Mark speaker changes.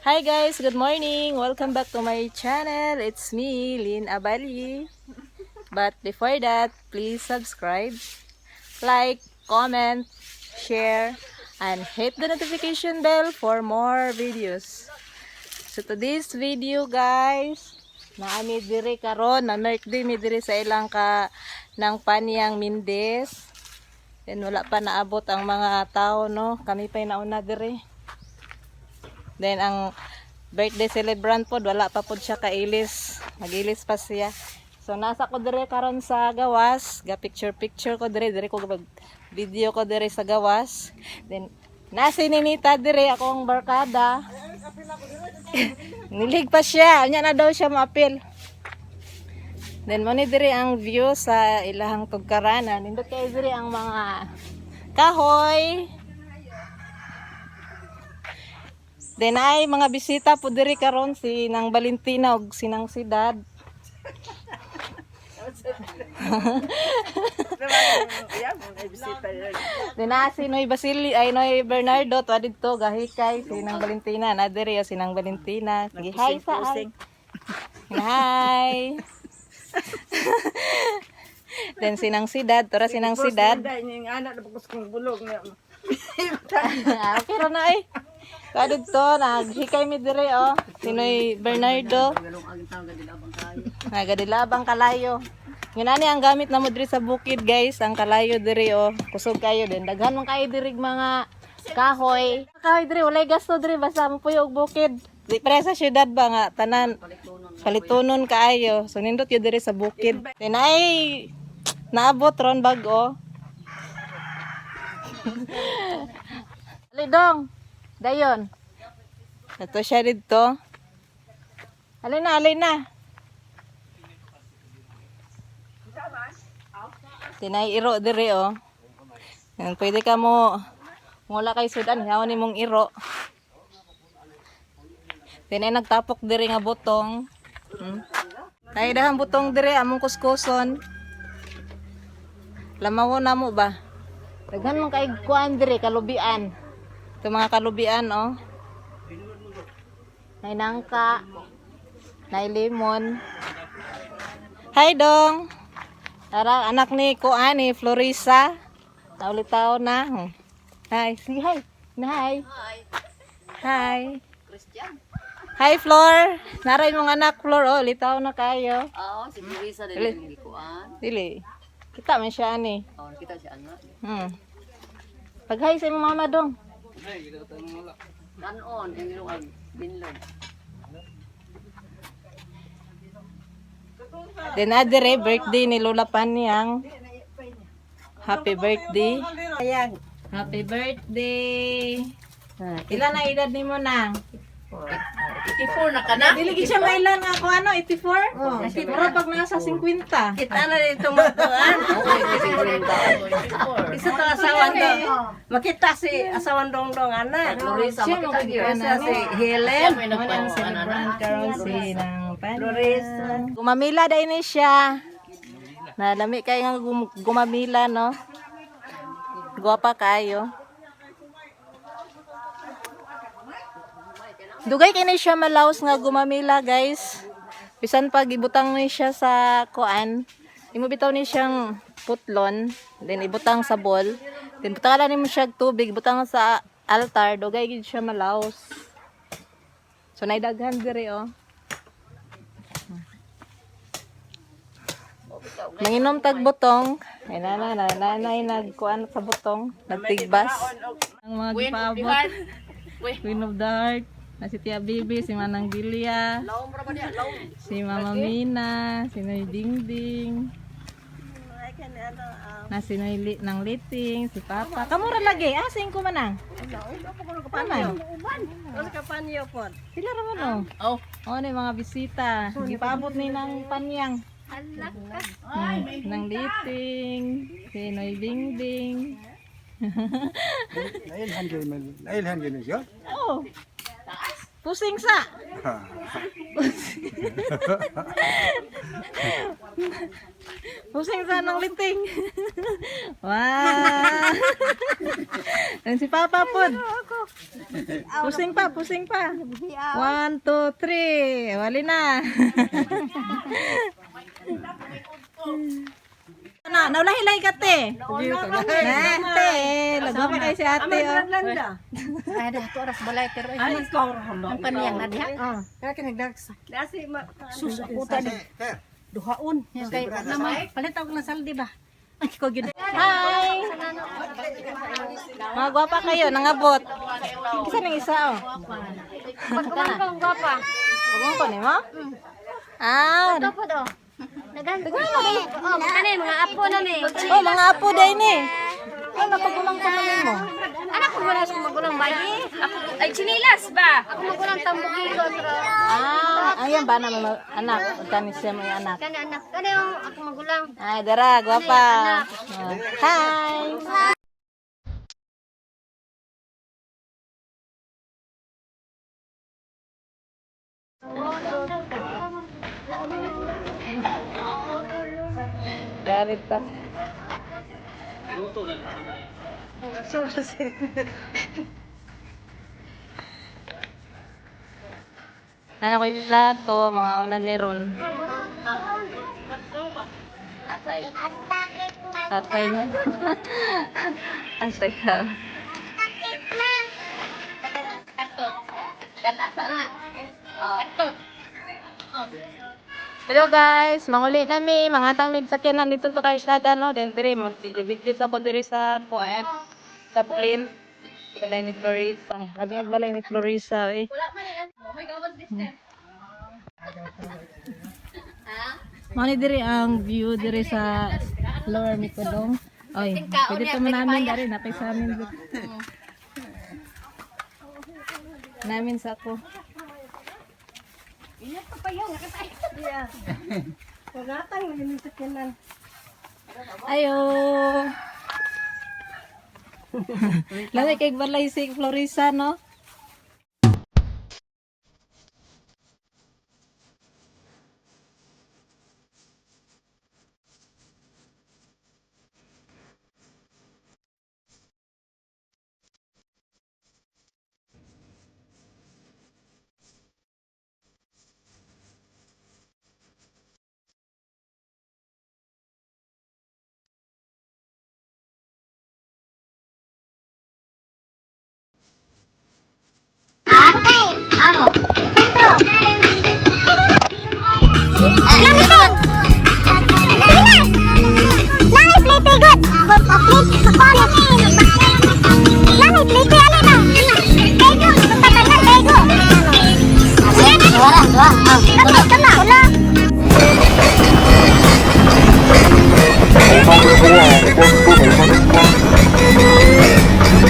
Speaker 1: Hi guys, good morning. Welcome back to my channel. It's me, Lynn Abali. But before that, please subscribe, like, comment, share, and hit the notification bell for more videos. So today's video guys, naami diri karon na birthday mi diri sa ilang ka ng Panyang Mindes. Then wala pa naabot ang mga tao, no? Kami pa nauna diri. Then ang birthday celebrant po, wala pa po siya kailis. Magilis pa siya. So nasa ko dire karon sa gawas, ga picture ko dire ko video ko dire sa gawas. Then nasi ninita dire akong barkada. Nilig pa siya, nya na daw siya maapil. Then mo ni dire ang view sa ilahang tugkaranan. Nindot kay dire ang mga kahoy. Then ay mga bisita po diri karon si Nang Valentina ug si Nang Sidad. Then si Noy Basili ay Noy Bernardo to didto gahikay si Nang Valentina na diri si Nang Valentina. Sige hi sa ay. Hi. Then si Nang Sidad, tora si Nang Sidad.
Speaker 2: Ning anak na pagkus kong bulog na.
Speaker 1: Okay ra na ay. Kadid to, naghikay mi dire oh. Sinoy Bernardo. Nagadilabang kalayo. Yun ani ang gamit na mo dire sa bukid guys, ang kalayo dire oh. Kusog kayo din. Daghan man kayo dirig mga kahoy. Kahoy dire walay gasto dire basta mo puyo og bukid. Di pre sa syudad ba nga tanan palitunon kaayo. So nindot yo dire sa bukid. Tinay naabot ron bag-o. Alidong. Dayon. Ito siya dito. Alin na. Tinay iro dire oh. Yan, pwede ka mo mula kay sudan, hawan ni mong iro. Tinay nagtapok dire nga butong. Tay dahang butong dire among kuskuson. Lamawo na mo ba? Daghan man kay kuan dire kalubian. Ito mga kalubian, oh. May nangka. May lemon. Hi, Dong. Tara, anak ni Kuan, ni Florisa. Tauli-tao na. Hi. Sige, hi. Hi. Hi. Hi, Flor. Naray mong anak, Flor. Oh, litaw na kayo.
Speaker 2: Oo, si Florisa din ni Kuan.
Speaker 1: Dili. Kita man siya, ani.
Speaker 2: Oo, kita si anak.
Speaker 1: Pag-hi sa imong mama, Dong.
Speaker 2: Kanon, ang iluwag, binlog.
Speaker 1: Then adire birthday ni Lola Panyang. Happy birthday.
Speaker 2: Ayan.
Speaker 1: Happy birthday. Ilan na edad ni mo nang?
Speaker 2: 84 na ka na?
Speaker 1: Dili gid siya mailan nga ako ano 84? Pero pag nasa 50.
Speaker 2: Kita na dito matuan. Isa to asawan dong. Makita si asawan dong anak. Florisa,
Speaker 1: Siya
Speaker 2: makita
Speaker 1: magkikita
Speaker 2: si Helen.
Speaker 1: Mo nang celebrant karon si nang Florisa. Gumamila dai ni siya. Nalami kay nga gumamila no. Guwapa kayo. Dugay kini siya malaos nga gumamila guys. Bisan pag ibutang ni siya sa kuan, imo bitaw ni siyang putlon, then ibutang sa bowl, then butalan nimo siya tubig, butang sa altar, dugay gid siya malaos. So naidaghan dire oh. Manginom tag butong, ay nanay nagkuan sa butong, nagtigbas. Ang mga gipaabot. Queen of the Heart. Na si Tia Bibi, si Manang Dilia, si Mama Mina, si Noy Dingding, na si Noy Nang Liting, si Papa. Kamura lagi, sing ko manang. Paman. Sila raman oh. Oh, ni mga bisita. Gipaabot ni Nang Panyang. Nang Liting, si Noy Dingding.
Speaker 3: Nailhan yun siya?
Speaker 1: Oh. Pusing sa. Pusing sa ng linting. Wow. Yan si Papa po. Pusing pa. 1, 2, 3. Wali na. Naulahi-lahi ka, te. Te, lagwa pa kayo si ate.
Speaker 2: Ay, dah tu oras balay pero ay kau ang kaniyang na diha. Kaya kinagdagsa. Dasi sus ako tadi. Duhaon. Kay namay palit ako ng saldi ba. Ay ko gid.
Speaker 1: Hi. Mga gwapa kayo, nangabot. Isa nang isa, oh.
Speaker 2: Pagkumang gwapa.
Speaker 1: Huwag ko nimo? Ah,
Speaker 2: Ito po do. Naganto mo ni. Oh, kani mga apo na ni.
Speaker 1: oh, mga apo day ni. Ay, napagulang ka man mo.
Speaker 2: Anak ko wala sa magulang bayi. Ako ay chinilas ba? Ako magulang tambukilo pero
Speaker 1: Ah, ayan ba na mga anak? Kanis siya may anak.
Speaker 2: kani anak. Kani yung ako magulang.
Speaker 1: Ay, dara, gwapa. Oh. Hi. Garit ka. Ano ko yung plato, mga unaniron. Tatay niya. Ang sakal. Hello guys, manguli kami, mga tanglig sakyanan dito sa Kaisada, no? Then dire mo, biglit ako dire sa Poet, sa plane. Balay ni Florisa. Sabi ang balay ni Florisa, eh. Mani dire ang view dire sa Lower Micodong. Oy, pwede pa namin dari napay sa amin. Namin sa ako. Ayo. Lami kay balay si Florisa, no?
Speaker 4: Bang